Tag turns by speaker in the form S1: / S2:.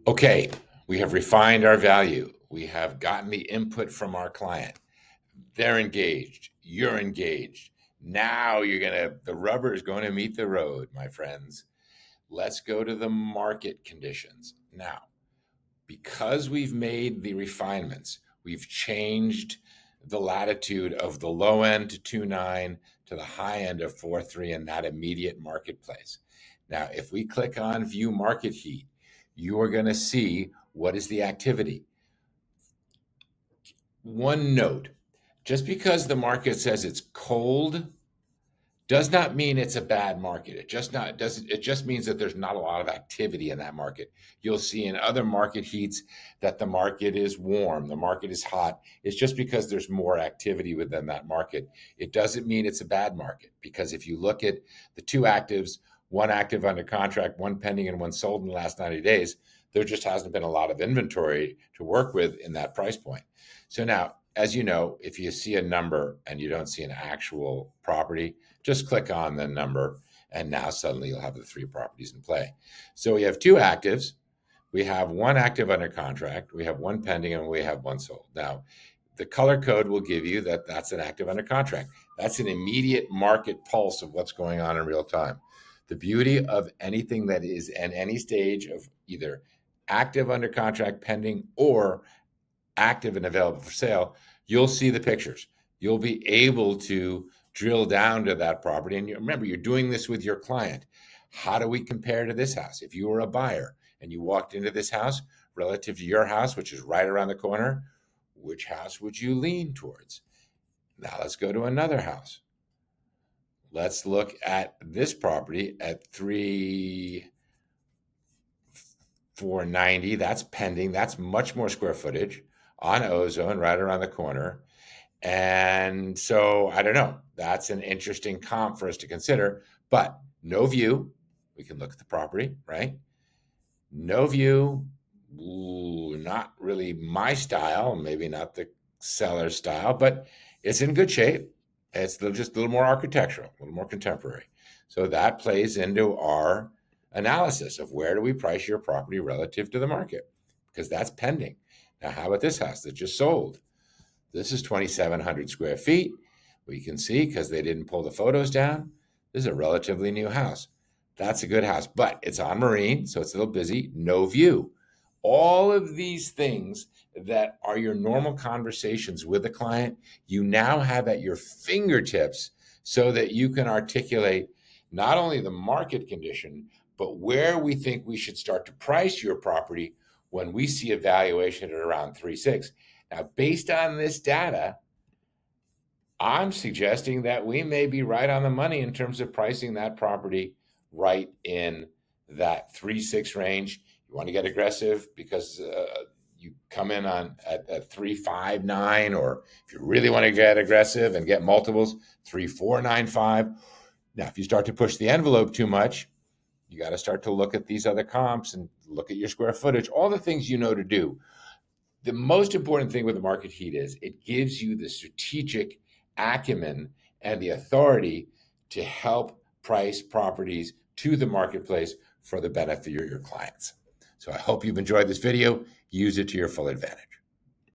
S1: Okay, we have refined our value. We have gotten the input from our client. They're engaged. You're engaged. Now the rubber is going to meet the road, my friends. Let's go to the market conditions. Now, because we've made the refinements, we've changed the latitude of the low end to 2.9 to the high end of 4.3 in that immediate marketplace. Now, if we click on view market heat, you are going to see what is the activity. One note, just because the market says it's cold does not mean it's a bad market. It just means that there's not a lot of activity in that market. You'll see in other market heats that the market is warm, the market is hot. It's just because there's more activity within that market. It doesn't mean it's a bad market, because if you look at the two actives, one active under contract, one pending, and one sold in the last 90 days, there just hasn't been a lot of inventory to work with in that price point. So now, as you know, if you see a number and you don't see an actual property, just click on the number, and now suddenly you'll have the three properties in play. So we have two actives. We have one active under contract, we have one pending, and we have one sold. Now, the color code will give you that that's an active under contract. That's an immediate market pulse of what's going on in real time. The beauty of anything that is at any stage of either active under contract, pending, or active and available for sale, you'll see the pictures. You'll be able to drill down to that property. And remember, you're doing this with your client. How do we compare to this house? If you were a buyer and you walked into this house relative to your house, which is right around the corner, which house would you lean towards? Now let's go to another house. Let's look at this property at 3,490. That's pending. That's much more square footage on ozone right around the corner. And so I don't know. That's an interesting comp for us to consider, but no view. We can look at the property, right? No view. Ooh, not really my style, maybe not the seller's style, but it's in good shape. It's just a little more architectural, a little more contemporary. So that plays into our analysis of where do we price your property relative to the market, because that's pending. Now, how about this house that just sold? This is 2,700 square feet. We can see, because they didn't pull the photos down, this is a relatively new house. That's a good house, but it's on Marine, so it's a little busy, no view. All of these things that are your normal conversations with a client, you now have at your fingertips so that you can articulate not only the market condition, but where we think we should start to price your property when we see a valuation at around 3.6. Now, based on this data, I'm suggesting that we may be right on the money in terms of pricing that property right in that 3.6 range. You want to get aggressive because you come in at 3.59, or if you really want to get aggressive and get multiples, 3.495. Now, if you start to push the envelope too much, you got to start to look at these other comps and look at your square footage, all the things you know to do. The most important thing with the market heat is it gives you the strategic acumen and the authority to help price properties to the marketplace for the benefit of your clients. So I hope you've enjoyed this video. Use it to your full advantage.